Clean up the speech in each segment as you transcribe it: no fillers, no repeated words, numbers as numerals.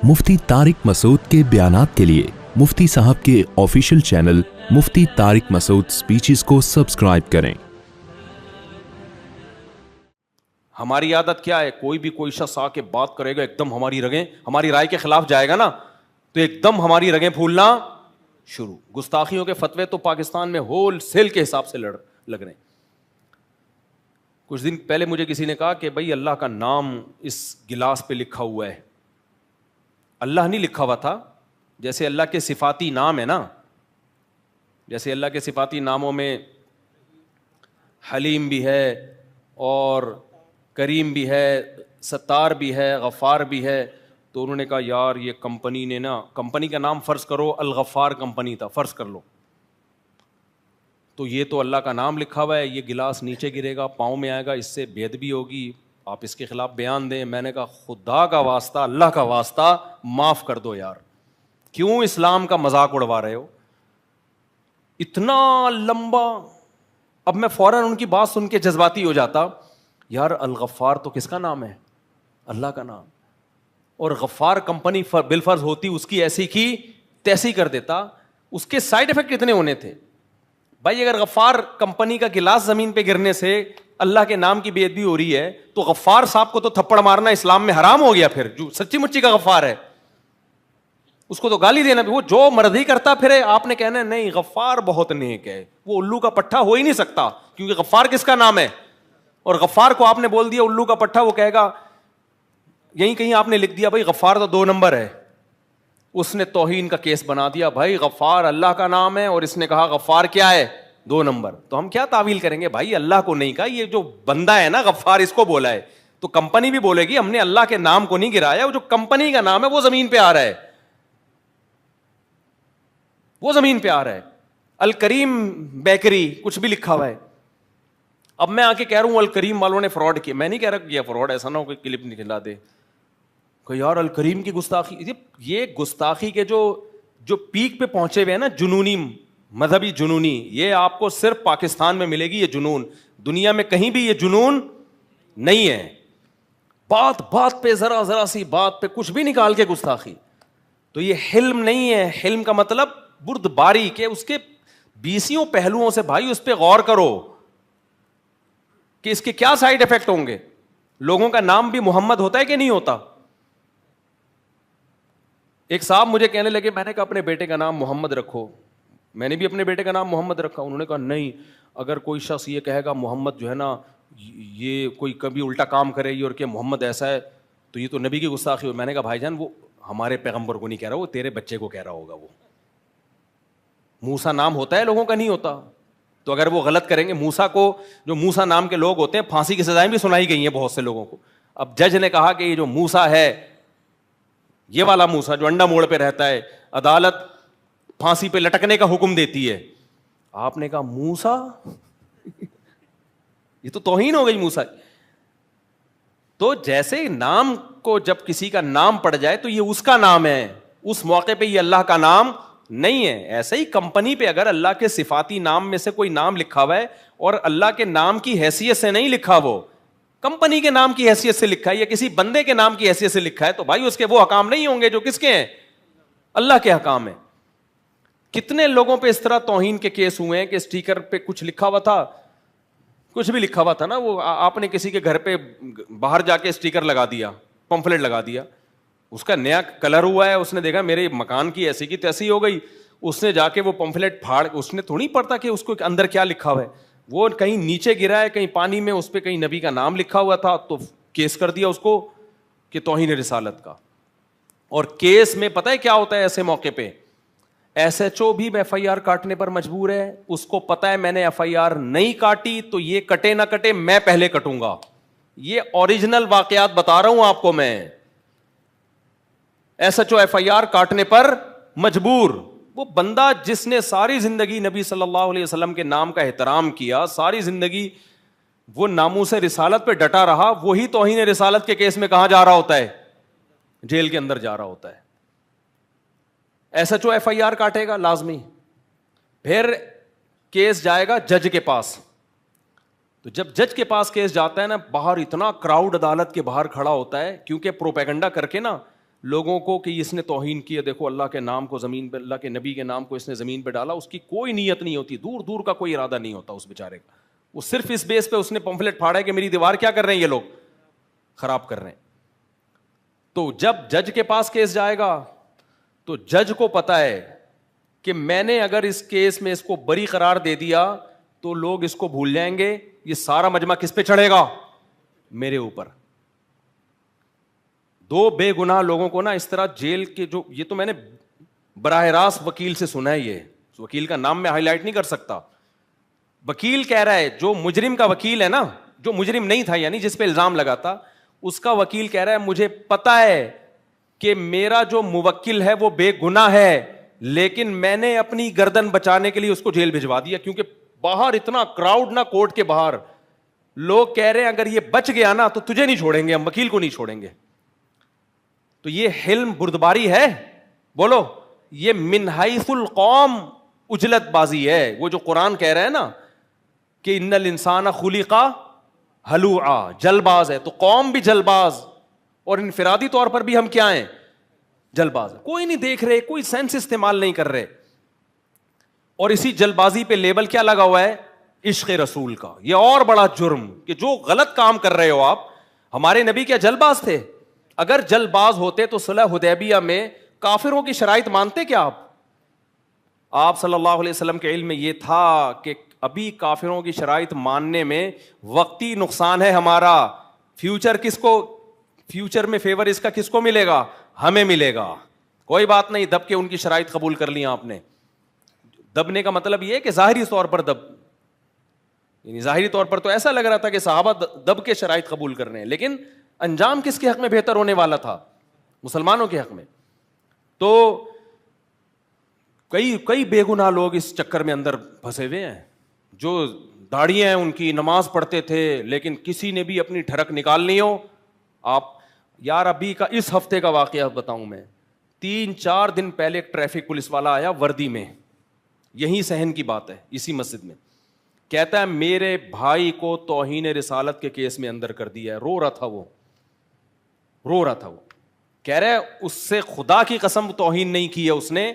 مفتی طارق مسعود کے بیانات کے لیے مفتی صاحب کے آفیشیل چینل مفتی طارق مسعود سپیچز کو سبسکرائب کریں۔ ہماری عادت کیا ہے، کوئی شخص آ کے بات کرے گا، ایک دم ہماری رگیں، ہماری رائے کے خلاف جائے گا نا تو ایک دم ہماری رگیں پھولنا شروع۔ گستاخیوں کے فتوے تو پاکستان میں ہول سیل کے حساب سے لگ رہے ہیں۔ کچھ دن پہلے مجھے کسی نے کہا کہ بھائی اللہ کا نام اس گلاس پہ لکھا ہوا ہے۔ اللہ نہیں لکھا ہوا تھا، جیسے اللہ کے صفاتی نام ہے نا، جیسے اللہ کے صفاتی ناموں میں حلیم بھی ہے اور کریم بھی ہے، ستار بھی ہے، غفار بھی ہے۔ تو انہوں نے کہا یار یہ کمپنی نے نا، کمپنی کا نام فرض کرو الغفار کمپنی تھا، فرض کر لو، تو یہ تو اللہ کا نام لکھا ہوا ہے، یہ گلاس نیچے گرے گا، پاؤں میں آئے گا، اس سے بے ادبی ہوگی، آپ اس کے خلاف بیان دیں۔ میں نے کہا خدا کا واسطہ، اللہ کا واسطہ معاف کر دو یار، کیوں اسلام کا مذاق اڑوا رہے ہو اتنا لمبا؟ اب میں فوراً ان کی بات سن کے جذباتی ہو جاتا، یار الغفار تو کس کا نام ہے؟ اللہ کا نام، اور غفار کمپنی بالفرض ہوتی اس کی ایسی کی تیسی کر دیتا، اس کے سائیڈ افیکٹ کتنے ہونے تھے بھائی؟ اگر غفار کمپنی کا گلاس زمین پہ گرنے سے اللہ کے نام کی بے ادبی ہو رہی ہے تو غفار صاحب کو تو تھپڑ مارنا اسلام میں حرام ہو گیا۔ پھر جو سچی مچی کا غفار ہے اس کو تو گالی دینا بھی، وہ جو مرضی کرتا پھرے، آپ نے کہنا نہیں غفار بہت نیک ہے، وہ الو کا پٹھا ہو ہی نہیں سکتا، کیونکہ غفار کس کا نام ہے؟ اور غفار کو آپ نے بول دیا الو کا پٹھا، وہ کہے گا، یہیں کہیں آپ نے لکھ دیا بھائی غفار تو 2 نمبر ہے، اس نے توہین کا کیس بنا دیا، بھائی غفار اللہ کا نام ہے اور اس نے کہا غفار کیا ہے؟ 2 نمبر۔ تو ہم کیا تعویل کریں گے بھائی؟ اللہ کو نہیں کہا، یہ جو بندہ ہے نا غفار اس کو بولا ہے، تو کمپنی بھی بولے گی ہم نے اللہ کے نام کو نہیں گرایا، وہ جو کمپنی کا نام ہے وہ زمین پہ آ رہا ہے، وہ زمین پہ آ رہا ہے۔ الکریم بیکری کچھ بھی لکھا ہوا ہے۔ اب میں آ کے کہہ رہا ہوں الکریم والوں نے فراڈ کیا، میں نہیں کہہ رہا کہ یہ فراڈ، ایسا نہ ہو کہ کلپ نکلا دے کہ یار الکریم کی گستاخی۔ یہ گستاخی کے جو پیک پہ پہنچے ہوئے ہیں نا، جنونی، مذہبی جنونی، یہ آپ کو صرف پاکستان میں ملے گی یہ جنون، دنیا میں کہیں بھی یہ جنون نہیں ہے۔ بات بات پہ، ذرا سی بات پہ کچھ بھی نکال کے گستاخی، تو یہ حلم نہیں ہے۔ حلم کا مطلب بردباری کے اس کے 20 پہلوؤں سے بھائی اس پہ غور کرو کہ اس کے کیا سائیڈ افیکٹ ہوں گے۔ لوگوں کا نام بھی محمد ہوتا ہے کہ نہیں ہوتا؟ ایک صاحب مجھے کہنے لگے، میں نے کہا اپنے بیٹے کا نام محمد رکھو، میں نے بھی اپنے بیٹے کا نام محمد رکھا۔ انہوں نے کہا نہیں، اگر کوئی شخص یہ کہے گا محمد جو ہے نا، یہ کوئی کبھی الٹا کام کرے گی اور کہ محمد ایسا ہے تو یہ تو نبی کی گستاخی ہو۔ میں نے کہا بھائی جان وہ ہمارے پیغمبر کو نہیں کہہ رہا، وہ تیرے بچے کو کہہ رہا ہوگا۔ وہ موسیٰ نام ہوتا ہے، لوگوں کا نہیں ہوتا، تو اگر وہ غلط کریں گے، موسیٰ کو، جو موسیٰ نام کے لوگ ہوتے ہیں پھانسی کی سزائیں بھی سنائی گئی ہیں بہت سے لوگوں کو۔ اب جج نے کہا کہ یہ جو موسیٰ ہے، یہ والا موسیٰ جو انڈا موڑ پہ رہتا ہے، عدالت پھانسی پہ لٹکنے کا حکم دیتی ہے۔ آپ نے کہا موسیٰ، یہ تو توہین ہو گئی موسیٰ۔ تو جیسے نام کو جب کسی کا نام پڑ جائے تو یہ اس کا نام ہے، اس موقع پہ یہ اللہ کا نام نہیں ہے۔ ایسے ہی کمپنی پہ اگر اللہ کے صفاتی نام میں سے کوئی نام لکھا ہوا ہے اور اللہ کے نام کی حیثیت سے نہیں لکھا، وہ کمپنی کے نام کی حیثیت سے لکھا ہے یا کسی بندے کے نام کی حیثیت سے لکھا ہے، تو بھائی اس کے وہ حکام نہیں ہوں گے جو کس کے ہیں؟ اللہ کے حکام ہیں۔ کتنے لوگوں پہ اس طرح توہین کے کیس ہوئے ہیں کہ اسٹیکر پہ کچھ لکھا ہوا تھا، کچھ بھی لکھا ہوا تھا نا، وہ آپ نے کسی کے گھر پہ باہر جا کے اسٹیکر لگا دیا، پمفلٹ لگا دیا، اس کا نیا کلر ہوا ہے، اس نے دیکھا میرے مکان کی ایسی کی تیسی ہو گئی، اس نے جا کے وہ پمفلٹ پھاڑ، اس نے تھوڑی پڑھتا کہ اس کو اندر کیا لکھا ہوا ہے، وہ کہیں نیچے گرا ہے، کہیں پانی میں، اس پہ کہیں نبی کا نام لکھا ہوا تھا، تو کیس کر دیا اس کو کہ توہین رسالت کا۔ اور کیس میں پتہ ہے کیا ہوتا ہے ایسے موقع پہ؟ ایس ایچ او بھی ایف آئی آر کاٹنے پر مجبور ہے، اس کو پتا ہے میں نے ایف آئی آر نہیں کاٹی تو یہ کٹے نہ کٹے میں پہلے کٹوں گا۔ یہ اوریجنل واقعات بتا رہا ہوں آپ کو میں۔ S H O F I R کاٹنے پر مجبور، وہ بندہ جس نے ساری زندگی نبی صلی اللہ علیہ وسلم کے نام کا احترام کیا، ساری زندگی وہ ناموس رسالت پہ ڈٹا رہا، وہی توہین رسالت کے کیس میں کہاں جا رہا ہوتا ہے؟ جیل کے اندر جا رہا ہوتا ہے۔ S H O F I R کاٹے گا لازمی، پھر کیس جائے گا جج کے پاس، تو جب جج کے پاس کیس جاتا ہے نا، باہر اتنا کراؤڈ عدالت کے باہر کھڑا ہوتا ہے، کیونکہ پروپیگنڈا کر کے نا لوگوں کو کہ اس نے توہین کی ہے, دیکھو اللہ کے نام کو زمین پہ, اللہ کے نبی کے نام کو اس نے زمین پہ ڈالا, اس کی کوئی نیت نہیں ہوتی, دور دور کا کوئی ارادہ نہیں ہوتا اس بیچارے کا, وہ صرف اس بیس پہ اس نے پمفلٹ پھاڑا ہے کہ میری دیوار کیا کر رہے ہیں یہ لوگ, خراب کر رہے ہیں. تو جب جج کے پاس کیس جائے گا تو جج کو پتا ہے کہ میں نے اگر اس کیس میں اس کو بری قرار دے دیا تو لوگ اس کو بھول جائیں گے, یہ سارا مجمع کس پہ چڑھے گا, میرے اوپر. دو بے گناہ لوگوں کو نا اس طرح جیل کے, جو یہ تو میں نے براہ راست وکیل سے سنا ہے, یہ وکیل کا نام میں ہائی لائٹ نہیں کر سکتا, وکیل کہہ رہا ہے, جو مجرم کا وکیل ہے نا, جو مجرم نہیں تھا یعنی جس پہ الزام لگا تھا, اس کا وکیل کہہ رہا ہے مجھے پتا ہے کہ میرا جو موکل ہے وہ بے گناہ ہے, لیکن میں نے اپنی گردن بچانے کے لیے اس کو جیل بھجوا دیا, کیونکہ باہر اتنا کراؤڈ نا کورٹ کے باہر, لوگ کہہ رہے ہیں اگر یہ بچ گیا نا تو تجھے نہیں چھوڑیں گے, ہم وکیل کو نہیں چھوڑیں گے. تو یہ حلم بردباری ہے, بولو, یہ من حیث القوم اجلت بازی ہے. وہ جو قرآن کہہ رہا ہے نا کہ ان الانسان خلق ہلوعا, جل باز ہے, تو قوم بھی جل باز, اور انفرادی طور پر بھی ہم کیا ہیں, جل باز. کوئی نہیں دیکھ رہے, کوئی سینس استعمال نہیں کر رہے, اور اسی جل بازی پہ لیبل کیا لگا ہوا ہے, عشق رسول کا. یہ اور بڑا جرم کہ جو غلط کام کر رہے ہو آپ. ہمارے نبی کیا جل باز تھے؟ اگر جل باز ہوتے تو صلح حدیبیہ میں کافروں کی شرائط مانتے کیا آپ صلی اللہ علیہ وسلم کے علم میں یہ تھا کہ ابھی کافروں کی شرائط ماننے میں وقتی نقصان ہے ہمارا, فیوچر کس کو, فیوچر میں فیور اس کا کس کو ملے گا, ہمیں ملے گا. کوئی بات نہیں, دب کے ان کی شرائط قبول کر لی آپ نے. دبنے کا مطلب یہ ہے کہ ظاہری طور پر دب, یعنی ظاہری طور پر تو ایسا لگ رہا تھا کہ صحابہ دب کے شرائط قبول کر رہے ہیں, لیکن انجام کس کے حق میں بہتر ہونے والا تھا, مسلمانوں کے حق میں. تو کئی بے گناہ لوگ اس چکر میں اندر پھنسے ہوئے ہیں, جو داڑیاں ہیں ان کی, نماز پڑھتے تھے, لیکن کسی نے بھی اپنی ٹھڑک نکالنی ہو. آپ یار ابھی کا اس ہفتے کا واقعہ بتاؤں میں, 3-4 دن پہلے ایک ٹریفک پولیس والا آیا وردی میں, یہی صحن کی بات ہے, اسی مسجد میں, کہتا ہے میرے بھائی کو توہین رسالت کے کیس میں اندر کر دیا ہے. رو رہا تھا وہ, کہہ رہے اس سے خدا کی قسم توہین نہیں کی ہے اس نے,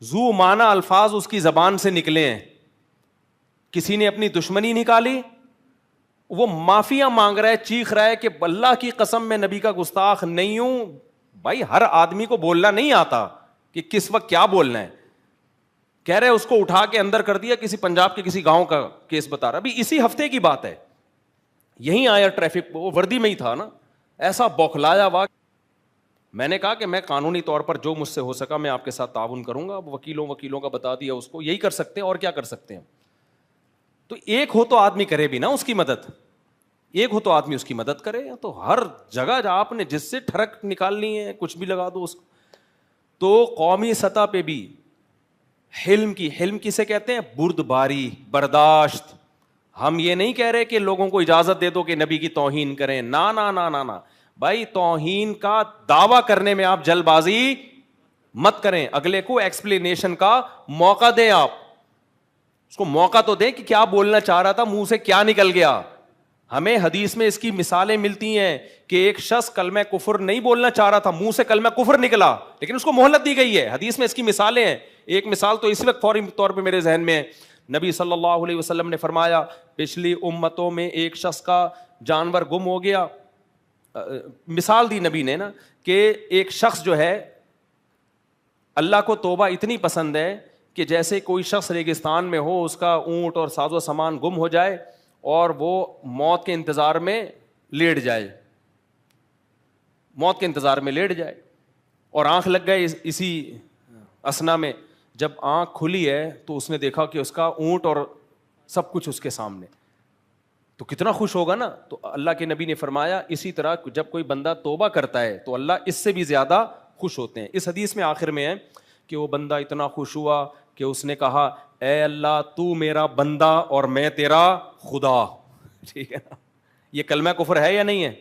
ذو معنی الفاظ اس کی زبان سے نکلے ہیں, کسی نے اپنی دشمنی نکالی, وہ معافیاں مانگ رہا ہے, چیخ رہا ہے کہ اللہ کی قسم میں نبی کا گستاخ نہیں ہوں. بھائی ہر آدمی کو بولنا نہیں آتا کہ کس وقت کیا بولنا ہے. کہہ رہے اس کو اٹھا کے اندر کر دیا, کسی پنجاب کے کسی گاؤں کا کیس بتا رہا, ابھی اسی ہفتے کی بات ہے. یہیں آیا ٹریفک, وہ وردی میں ہی تھا نا, ایسا بوکھلایا ہوا. میں نے کہا کہ میں قانونی طور پر جو مجھ سے ہو سکا میں آپ کے ساتھ تعاون کروں گا. وکیلوں کا بتا دیا اس کو, یہی کر سکتے ہیں اور کیا کر سکتے ہیں. تو ایک ہو تو آدمی کرے بھی نا اس کی مدد, ایک ہو تو آدمی اس کی مدد کرے. تو ہر جگہ آپ نے جس سے ٹھڑک نکالنی ہے کچھ بھی لگا دو اس کو. تو قومی سطح پہ بھی حلم کسے کہتے ہیں, بردباری, برداشت. ہم یہ نہیں کہہ رہے کہ لوگوں کو اجازت دے دو کہ نبی کی توہین کریں, نا نا نا نا نا بھائی, توہین کا دعویٰ کرنے میں آپ جلد بازی مت کریں, اگلے کو ایکسپلینیشن کا موقع دیں, آپ اس کو موقع تو دیں کہ کیا بولنا چاہ رہا تھا, منہ سے کیا نکل گیا. ہمیں حدیث میں اس کی مثالیں ملتی ہیں کہ ایک شخص کلمہ کفر نہیں بولنا چاہ رہا تھا, منہ سے کلمہ کفر نکلا, لیکن اس کو مہلت دی گئی ہے. حدیث میں اس کی مثالیں ہیں. ایک مثال تو اس وقت فوری طور پہ میرے ذہن میں ہے, نبی صلی اللہ علیہ وسلم نے فرمایا پچھلی امتوں میں ایک شخص کا جانور گم ہو گیا. مثال دی نبی نے نا کہ ایک شخص جو ہے, اللہ کو توبہ اتنی پسند ہے کہ جیسے کوئی شخص ریگستان میں ہو, اس کا اونٹ اور ساز و سامان گم ہو جائے اور وہ موت کے انتظار میں لیٹ جائے اور آنکھ لگ گئے اسی اسنا میں. جب آنکھ کھلی ہے تو اس نے دیکھا کہ اس کا اونٹ اور سب کچھ اس کے سامنے, تو کتنا خوش ہوگا نا. تو اللہ کے نبی نے فرمایا اسی طرح جب کوئی بندہ توبہ کرتا ہے تو اللہ اس سے بھی زیادہ خوش ہوتے ہیں. اس حدیث میں آخر میں ہے کہ وہ بندہ اتنا خوش ہوا کہ اس نے کہا اے اللہ تو میرا بندہ اور میں تیرا خدا. ٹھیک ہے نا, یہ کلمہ کفر ہے یا نہیں ہے؟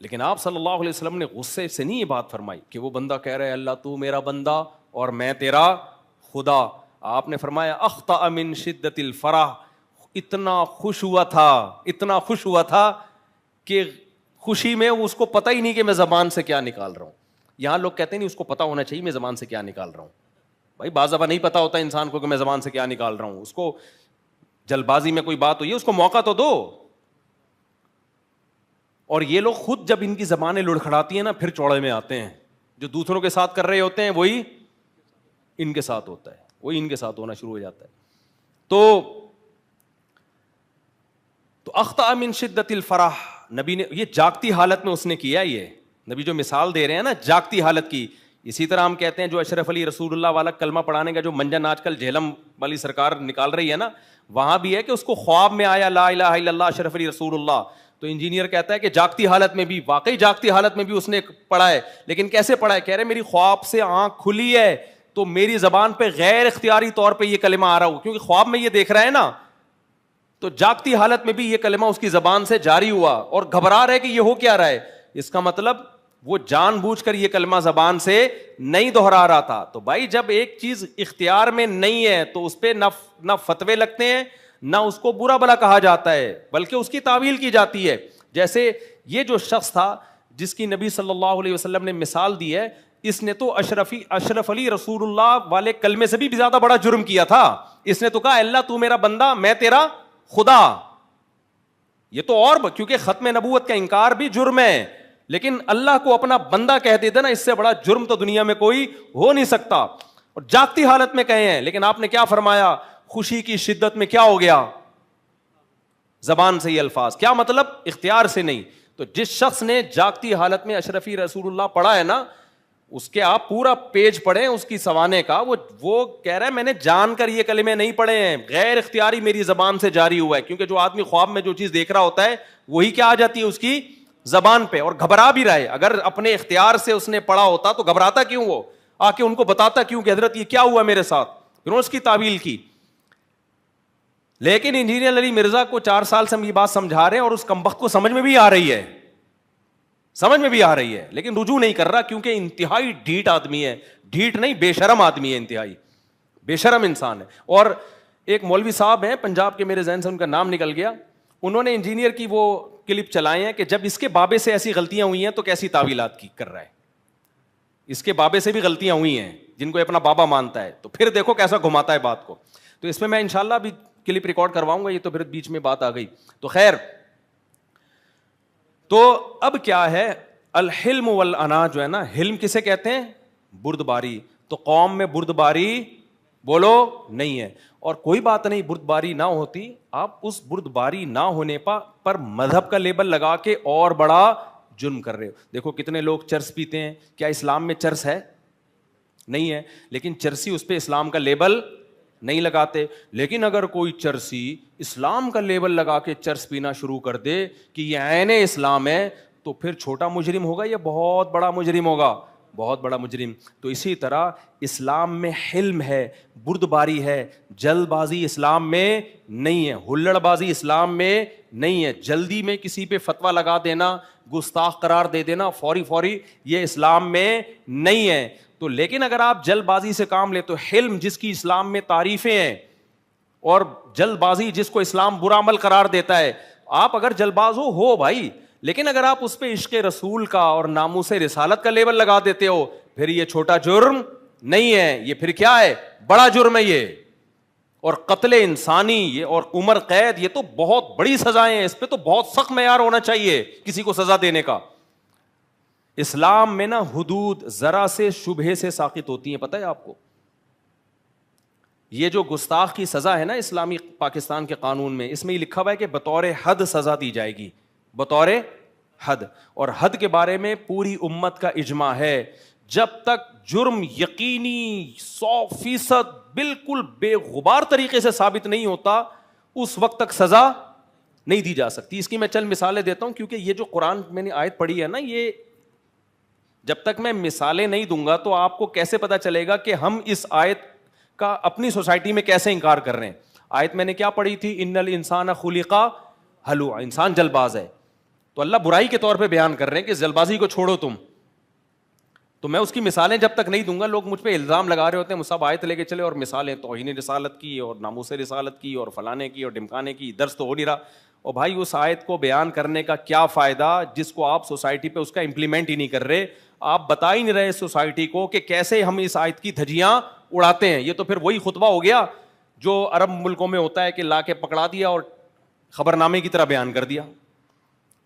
لیکن آپ صلی اللہ علیہ وسلم نے غصے سے نہیں یہ بات فرمائی کہ وہ بندہ کہہ رہا ہے اللہ تو میرا بندہ اور میں تیرا خدا. آپ نے فرمایا اخطأ من شدت الفرح, اتنا خوش ہوا تھا کہ خوشی میں اس کو پتہ ہی نہیں کہ میں زبان سے کیا نکال رہا ہوں. یہاں لوگ کہتے ہیں نہیں اس کو پتا ہونا چاہیے میں زبان سے کیا نکال رہا ہوں. بھائی بعض دفعہ نہیں پتا ہوتا انسان کو کہ میں زبان سے کیا نکال رہا ہوں. اس کو جلد بازی میں کوئی بات ہوئی ہے اس کو موقع تو دو. اور یہ لوگ خود جب ان کی زبانیں لڑکھڑاتی ہیں نا پھر چوڑے میں آتے ہیں. جو دوسروں کے ساتھ کر رہے ہوتے ہیں وہی ان کے ساتھ ہوتا ہے, وہی ان کے ساتھ ہونا شروع ہو جاتا ہے. تو اخطأ من شدت الفرح, نبی نے یہ جاگتی حالت میں اس نے کیا. یہ نبی جو مثال دے رہے ہیں نا جاگتی حالت کی. اسی طرح ہم کہتے ہیں جو اشرف علی رسول اللہ والا کلمہ پڑھانے کا جو منجن آج کل جہلم والی سرکار نکال رہی ہے نا, وہاں بھی ہے کہ اس کو خواب میں آیا لا الہ الا اللہ اشرف علی رسول اللہ. تو انجینئر کہتا ہے کہ جاگتی حالت میں بھی, واقعی جاگتی حالت میں بھی اس نے پڑھا ہے. لیکن کیسے پڑھا ہے؟ کہہ رہے میری خواب سے آنکھ کھلی ہے تو میری زبان پہ غیر اختیاری طور پہ یہ کلمہ آ رہا ہو, کیونکہ خواب میں یہ دیکھ رہا ہے نا. تو جاگتی حالت میں بھی یہ کلمہ اس کی زبان سے جاری ہوا اور گھبرا رہے کہ یہ ہو کیا رہا ہے. اس کا مطلب وہ جان بوجھ کر یہ کلمہ زبان سے نہیں دہرا رہا تھا. تو بھائی جب ایک چیز اختیار میں نہیں ہے تو اس پہ نہ فتوے لگتے ہیں نہ اس کو برا بلا کہا جاتا ہے, بلکہ اس کی تعویل کی جاتی ہے. جیسے یہ جو شخص تھا جس کی نبی صلی اللہ علیہ وسلم نے مثال دی ہے, اس نے تو اشرف علی رسول اللہ والے کلمے سے بھی زیادہ بڑا جرم کیا تھا. اس نے تو کہا اللہ تو میرا بندہ میں تیرا خدا. یہ تو اور کیونکہ ختم نبوت کا انکار بھی جرم ہے, لیکن اللہ کو اپنا بندہ کہہ دیتے نا, اس سے بڑا جرم تو دنیا میں کوئی ہو نہیں سکتا. اور جاگتی حالت میں کہے ہیں, لیکن آپ نے کیا فرمایا؟ خوشی کی شدت میں کیا ہو گیا؟ زبان سے یہ الفاظ. کیا مطلب؟ اختیار سے نہیں. تو جس شخص نے جاگتی حالت میں اشرفی رسول اللہ پڑھا ہے نا, اس کے آپ پورا پیج پڑھیں اس کی سوانے کا, وہ کہہ رہا ہے میں نے جان کر یہ کلمے نہیں پڑھے ہیں, غیر اختیاری میری زبان سے جاری ہوا ہے. کیونکہ جو آدمی خواب میں جو چیز دیکھ رہا ہوتا ہے وہی کیا آ جاتی ہے اس کی زبان پہ, اور گھبرا بھی رہا ہے. اگر اپنے اختیار سے اس نے پڑھا ہوتا تو گھبراتا کیوں؟ وہ آ کے ان کو بتاتا کیوں کہ حضرت یہ کیا ہوا میرے ساتھ, انہوں نے اس کی تعویل کی. لیکن انجینئر علی مرزا کو 4 سال سے ہم یہ بات سمجھا رہے ہیں اور اس کمبخت کو سمجھ میں بھی آ رہی ہے, لیکن رجوع نہیں کر رہا کیونکہ انتہائی ڈھیٹ آدمی ہے. ڈھیٹ نہیں, بے شرم آدمی ہے, انتہائی بے شرم انسان ہے. اور ایک مولوی صاحب ہیں پنجاب کے, میرے ذہن سے ان کا نام نکل گیا, انہوں نے انجینئر کی وہ کلپ چلائے ہیں کہ جب اس کے بابے سے ایسی غلطیاں ہوئی ہیں تو کیسی تعویلات کی کر رہا ہے. اس کے بابے سے بھی غلطیاں ہوئی ہیں جن کو اپنا بابا مانتا ہے, تو پھر دیکھو کیسا گھماتا ہے بات کو. تو اس میں انشاءاللہ بھی کلپ ریکارڈ کرواؤں گا, یہ تو پھر بیچ میں بات آ گئی. تو خیر, تو اب کیا ہے, الحلم والانا جو ہے نا, حلم کسے کہتے ہیں؟ بردباری. تو قوم میں بردباری بولو نہیں ہے. اور کوئی بات نہیں, بردباری نہ ہوتی, آپ اس بردباری نہ ہونے پر مذہب کا لیبل لگا کے اور بڑا جرم کر رہے ہو. دیکھو کتنے لوگ چرس پیتے ہیں, کیا اسلام میں چرس ہے؟ نہیں ہے, لیکن چرسی اس پہ اسلام کا لیبل نہیں لگاتے. لیکن اگر کوئی چرسی اسلام کا لیبل لگا کے چرس پینا شروع کر دے کہ یہ عین اسلام ہے, تو پھر چھوٹا مجرم ہوگا یا بہت بڑا مجرم ہوگا؟ بہت بڑا مجرم. تو اسی طرح اسلام میں حلم ہے, بردباری ہے, جلد بازی اسلام میں نہیں ہے, ہلڑ بازی اسلام میں نہیں ہے. جلدی میں کسی پہ فتویٰ لگا دینا, گستاخ قرار دے دینا فوری, یہ اسلام میں نہیں ہے. تو لیکن اگر آپ جلد بازی سے کام لے تو حلم جس کی اسلام میں تعریفیں ہیں, اور جلد بازی جس کو اسلام برا عمل قرار دیتا ہے, آپ اگر جلد باز ہو بھائی, لیکن اگر آپ اس پہ عشق رسول کا اور ناموس رسالت کا لیبل لگا دیتے ہو, پھر یہ چھوٹا جرم نہیں ہے, یہ پھر کیا ہے؟ بڑا جرم ہے یہ. اور قتل انسانی یہ اور عمر قید, یہ تو بہت بڑی سزائیں ہیں, اس پہ تو بہت سخت معیار ہونا چاہیے کسی کو سزا دینے کا. اسلام میں نا حدود ذرا سے شبہے سے ساقط ہوتی ہیں, پتہ ہے آپ کو؟ یہ جو گستاخ کی سزا ہے نا اسلامی پاکستان کے قانون میں, اس میں یہ لکھا ہوا ہے کہ بطور حد سزا دی جائے گی, بطور حد. اور حد کے بارے میں پوری امت کا اجماع ہے, جب تک جرم یقینی 100% بالکل بے غبار طریقے سے ثابت نہیں ہوتا, اس وقت تک سزا نہیں دی جا سکتی. اس کی میں چند مثالیں دیتا ہوں, کیونکہ یہ جو قرآن میں نے آیت پڑھی ہے نا, یہ جب تک میں مثالیں نہیں دوں گا تو آپ کو کیسے پتا چلے گا کہ ہم اس آیت کا اپنی سوسائٹی میں کیسے انکار کر رہے ہیں. آیت میں نے کیا پڑھی تھی؟ ان الانسان خلق ہلوعا, انسان جلد باز ہے. تو اللہ برائی کے طور پہ بیان کر رہے ہیں کہ جلد بازی کو چھوڑو تم. تو میں اس کی مثالیں جب تک نہیں دوں گا, لوگ مجھ پہ الزام لگا رہے ہوتے ہیں مصعب آیت لے کے چلے اور مثالیں توہین رسالت کی اور ناموس رسالت کی اور فلانے کی اور ڈمکانے کی, درس تو ہو نہیں رہا. اور بھائی اس آیت کو بیان کرنے کا کیا فائدہ جس کو آپ سوسائٹی پہ اس کا امپلیمنٹ ہی نہیں کر رہے, آپ بتا ہی نہیں رہے سوسائٹی کو کہ کیسے ہم اس آیت کی دھجیاں اڑاتے ہیں. یہ تو پھر وہی خطبہ ہو گیا جو عرب ملکوں میں ہوتا ہے کہ لا کے پکڑا دیا اور خبر نامے کی طرح بیان کر دیا.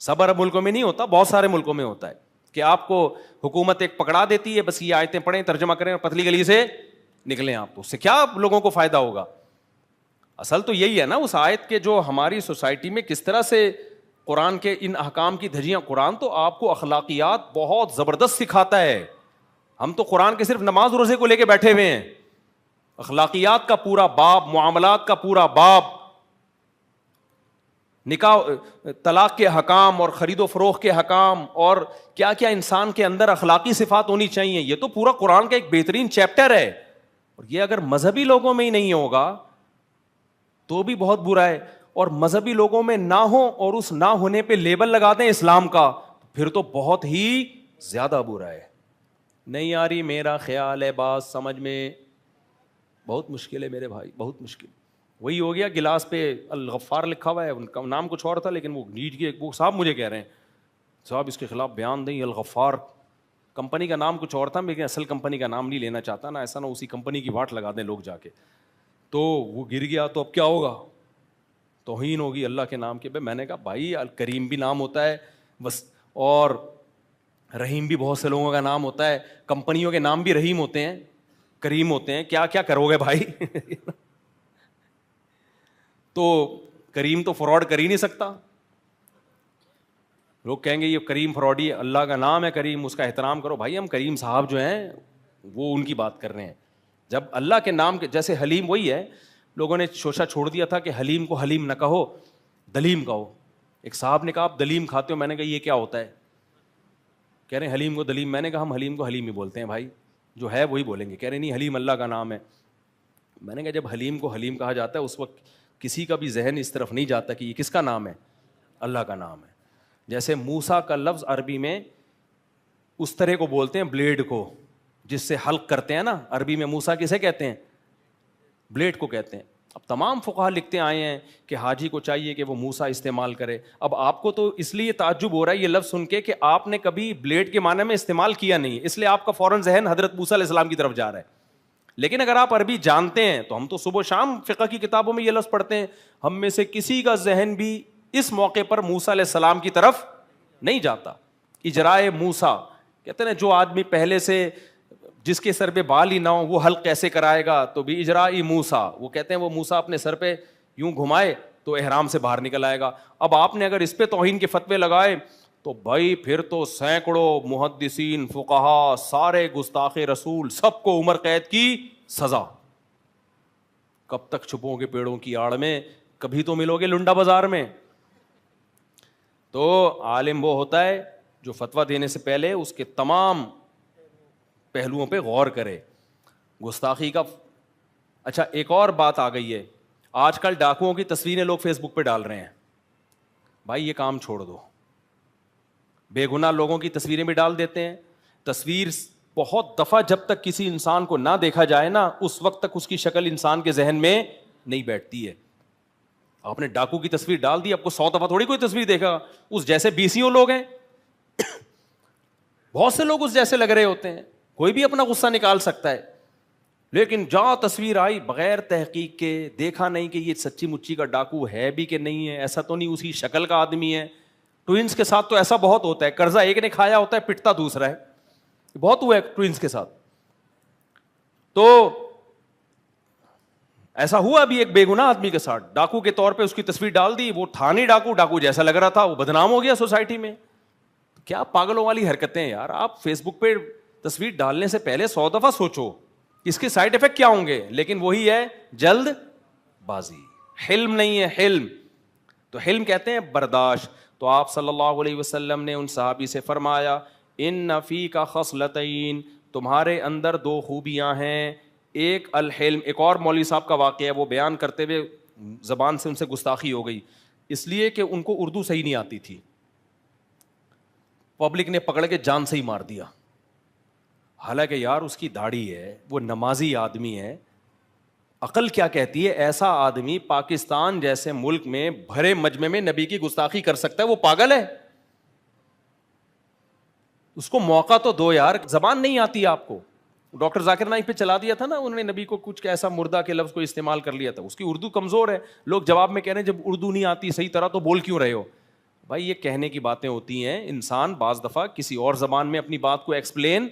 سب عرب ملکوں میں نہیں ہوتا, بہت سارے ملکوں میں ہوتا ہے کہ آپ کو حکومت ایک پکڑا دیتی ہے, بس یہ آیتیں پڑھیں, ترجمہ کریں اور پتلی گلی سے نکلیں. آپ تو اس سے کیا لوگوں کو فائدہ ہوگا؟ اصل تو یہی ہے نا اس آیت کے, جو ہماری سوسائٹی میں کس طرح سے قرآن کے ان احکام کی دھجیاں. قرآن تو آپ کو اخلاقیات بہت زبردست سکھاتا ہے. ہم تو قرآن کے صرف نماز روزے کو لے کے بیٹھے ہوئے ہیں, اخلاقیات کا پورا باب, معاملات کا پورا باب, نکاح طلاق کے حکام اور خرید و فروخت کے حکام, اور کیا کیا انسان کے اندر اخلاقی صفات ہونی چاہیے. یہ تو پورا قرآن کا ایک بہترین چیپٹر ہے. اور یہ اگر مذہبی لوگوں میں ہی نہیں ہوگا تو بھی بہت برا ہے, اور مذہبی لوگوں میں نہ ہو اور اس نہ ہونے پہ لیبل لگا دیں اسلام کا, پھر تو بہت ہی زیادہ برا ہے. نہیں آ رہی میرا خیال ہے بات سمجھ میں؟ بہت مشکل ہے میرے بھائی, بہت مشکل. وہی ہو گیا, گلاس پہ الغفار لکھا ہوا ہے, ان کا نام کچھ اور تھا, لیکن وہ نیٹ کی وہ صاحب مجھے کہہ رہے ہیں صاحب اس کے خلاف بیان دیں, الغفار کمپنی کا نام کچھ اور تھا, لیکن اصل کمپنی کا نام نہیں لینا چاہتا نا, ایسا نہ اسی کمپنی کی واٹ لگا دیں لوگ جا کے. تو وہ گر گیا تو اب کیا ہوگا؟ توہین ہوگی اللہ کے نام کے. میں نے کہا بھائی الکریم بھی نام ہوتا ہے بس, اور رحیم بھی بہت سے لوگوں کا نام ہوتا ہے, کمپنیوں کے نام بھی رحیم ہوتے ہیں, کریم ہوتے ہیں, کیا کیا کرو گے بھائی؟ تو کریم تو فراڈ کر ہی نہیں سکتا. لوگ کہیں گے یہ کریم فراڈی, اللہ کا نام ہے کریم, اس کا احترام کرو. بھائی ہم کریم صاحب جو ہیں وہ ان کی بات کر رہے ہیں. جب اللہ کے نام کے, جیسے حلیم وہی ہے, لوگوں نے شوشہ چھوڑ دیا تھا کہ حلیم کو حلیم نہ کہو, دلیم کہو. ایک صاحب نے کہا آپ دلیم کھاتے ہو, میں نے کہا یہ کیا ہوتا ہے؟ کہہ رہے ہیں حلیم کو دلیم. میں نے کہا ہم حلیم کو حلیم ہی بولتے ہیں بھائی, جو ہے وہی بولیں گے. کہہ رہے نہیں حلیم اللہ کا نام ہے. میں نے کہا جب حلیم کو حلیم کہا جاتا ہے اس وقت کسی کا بھی ذہن اس طرف نہیں جاتا کہ یہ کس کا نام ہے؟ اللہ کا نام ہے. جیسے موسیٰ کا لفظ عربی میں اس طرح کو بولتے ہیں بلیڈ کو, جس سے حلق کرتے ہیں نا, عربی میں موسیٰ کسے کہتے ہیں؟ بلیڈ کو کہتے ہیں. اب تمام فقہا لکھتے آئے ہیں کہ حاجی کو چاہیے کہ وہ موسیٰ استعمال کرے. اب آپ کو تو اس لیے تعجب ہو رہا ہے یہ لفظ سن کے کہ آپ نے کبھی بلیڈ کے معنی میں استعمال کیا نہیں, اس لیے آپ کا فوراً ذہن حضرت موسیٰ علیہ السلام کی طرف جا رہا ہے. لیکن اگر آپ عربی جانتے ہیں تو, ہم تو صبح و شام فقہ کی کتابوں میں یہ لفظ پڑھتے ہیں, ہم میں سے کسی کا ذہن بھی اس موقع پر موسیٰ علیہ السلام کی طرف نہیں جاتا. اجرائے موسیٰ کہتے ہیں جو آدمی پہلے سے جس کے سر پہ بال ہی نہ ہو وہ حلق کیسے کرائے گا؟ تو بھی اجرائی موسیٰ, وہ کہتے ہیں وہ موسیٰ اپنے سر پہ یوں گھمائے تو احرام سے باہر نکل آئے گا. اب آپ نے اگر اس پہ توہین کے فتوے لگائے تو بھائی پھر تو سینکڑوں محدثین فقہا سارے گستاخ رسول سب کو عمر قید کی سزا. کب تک چھپو گے پیڑوں کی آڑ میں, کبھی تو ملو گے لنڈا بازار میں. تو عالم وہ ہوتا ہے جو فتویٰ دینے سے پہلے اس کے تمام پہلوؤں پہ غور کرے. گستاخی کا اچھا ایک اور بات آ گئی ہے, آج کل ڈاکوؤں کی تصویریں لوگ فیس بک پہ ڈال رہے ہیں. بھائی یہ کام چھوڑ دو. بے گناہ لوگوں کی تصویریں بھی ڈال دیتے ہیں. تصویر بہت دفعہ جب تک کسی انسان کو نہ دیکھا جائے نا, اس وقت تک اس کی شکل انسان کے ذہن میں نہیں بیٹھتی ہے. آپ نے ڈاکو کی تصویر ڈال دی, آپ کو 100 دفعہ تھوڑی کوئی تصویر دیکھا گا. اس جیسے 20 لوگ ہیں, بہت سے لوگ اس جیسے لگ رہے ہوتے ہیں, کوئی بھی اپنا غصہ نکال سکتا ہے. لیکن جہاں تصویر آئی بغیر تحقیق کے, دیکھا نہیں کہ یہ سچی مچی کا ڈاکو ہے بھی کہ نہیں ہے, ایسا تو نہیں اسی شکل کا آدمی ہے. ٹوئنس کے ساتھ تو ایسا بہت ہوتا ہے, قرضہ ایک نے کھایا ہوتا ہے پٹتا دوسرا ہے, بہت ہوا ہے ٹوئنس کے ساتھ. تو ایسا ہوا بھی ایک بے گناہ آدمی کے ساتھ, ڈاکو کے طور پہ اس کی تصویر ڈال دی, وہ تھا نہیں ڈاکو, ڈاکو جیسا لگ رہا تھا, وہ بدنام ہو گیا سوسائٹی میں. کیا پاگلوں والی حرکتیں ہیں یار. آپ فیس بک پہ تصویر ڈالنے سے پہلے 100 دفعہ سوچو اس کے سائڈ افیکٹ کیا ہوں گے. لیکن وہی ہے جلد بازی, حلم نہیں ہے حلم. تو حلم کہتے ہیں برداشت. تو آپ صلی اللہ علیہ وسلم نے ان صحابی سے فرمایا ان فیک خصلتین, تمہارے اندر 2 خوبیاں ہیں. ایک الحلم. ایک اور مولوی صاحب کا واقعہ ہے, وہ بیان کرتے ہوئے زبان سے ان سے گستاخی ہو گئی, اس لیے کہ ان کو اردو صحیح نہیں آتی تھی. پبلک نے پکڑ کے جان سے ہی مار دیا. حالانکہ یار اس کی داڑھی ہے, وہ نمازی آدمی ہے, عقل کیا کہتی ہے؟ ایسا آدمی پاکستان جیسے ملک میں بھرے مجمع میں نبی کی گستاخی کر سکتا ہے؟ وہ پاگل ہے. اس کو موقع تو دو یار. زبان نہیں آتی آپ کو. ڈاکٹر ذاکر نائک پہ چلا دیا تھا نا انہوں نے نبی کو, کچھ ایسا مردہ کے لفظ کو استعمال کر لیا تھا. اس کی اردو کمزور ہے. لوگ جواب میں کہہ رہے ہیں جب اردو نہیں آتی صحیح طرح تو بول کیوں رہے ہو؟ بھائی یہ کہنے کی باتیں ہوتی ہیں. انسان بعض دفعہ کسی اور زبان میں اپنی بات کو ایکسپلین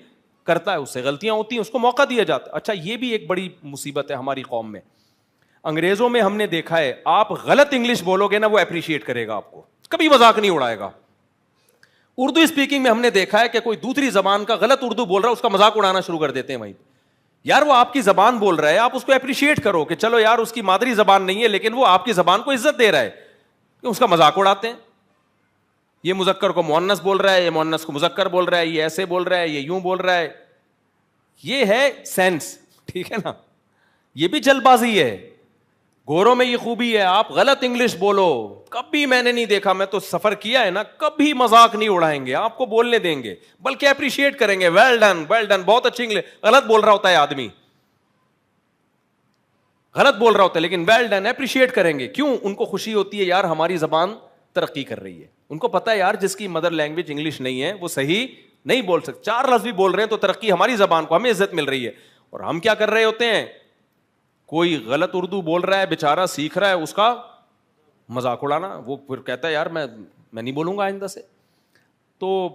کرتا ہے, اس سے غلطیاں ہوتی ہیں, اس کو موقع دیا جاتا ہے. اچھا یہ بھی ایک بڑی مصیبت ہے ہماری قوم میں. انگریزوں میں ہم نے دیکھا ہے, آپ غلط انگلش بولو گے نا وہ اپریشیٹ کرے گا آپ کو, کبھی مذاق نہیں اڑائے گا. اردو اسپیکنگ میں ہم نے دیکھا ہے کہ کوئی دوسری زبان کا غلط اردو بول رہا ہے اس کا مذاق اڑانا شروع کر دیتے ہیں. وہیں یار وہ آپ کی زبان بول رہا ہے, آپ اس کو اپریشیٹ کرو کہ چلو یار اس کی مادری زبان نہیں ہے لیکن وہ آپ کی زبان کو عزت دے رہا ہے, کہ اس کا مذاق اڑاتے ہیں. یہ مذکر کو مؤنث بول رہا ہے, یہ مؤنث کو مذکر بول رہا ہے, یہ ایسے بول رہا ہے, یہ یوں بول رہا ہے. یہ ہے سینس, ٹھیک ہے نا. یہ بھی جلد بازی ہے. گوروں میں یہ خوبی ہے, آپ غلط انگلش بولو, کبھی میں نے نہیں دیکھا, میں تو سفر کیا ہے نا, کبھی مذاق نہیں اڑائیں گے, آپ کو بولنے دیں گے, بلکہ اپریشیٹ کریں گے. ویل ڈن, ویل ڈن, بہت اچھی انگلش. غلط بول رہا ہوتا ہے آدمی, غلط بول رہا ہوتا ہے لیکن ویل ڈن اپریشیٹ کریں گے. کیوں؟ ان کو خوشی ہوتی ہے یار ہماری زبان ترقی کر رہی ہے. ان کو پتا ہے یار جس کی مدر لینگویج انگلش نہیں ہے وہ صحیح نہیں بول سکتے. 4 لفظ بھی بول رہے ہیں تو ترقی ہماری زبان کو, ہمیں عزت مل رہی ہے. اور ہم کیا کر رہے ہوتے ہیں, کوئی غلط اردو بول رہا ہے بیچارہ, سیکھ رہا ہے, اس کا مذاق اڑانا. وہ پھر کہتا ہے یار میں نہیں بولوں گا آئندہ سے. تو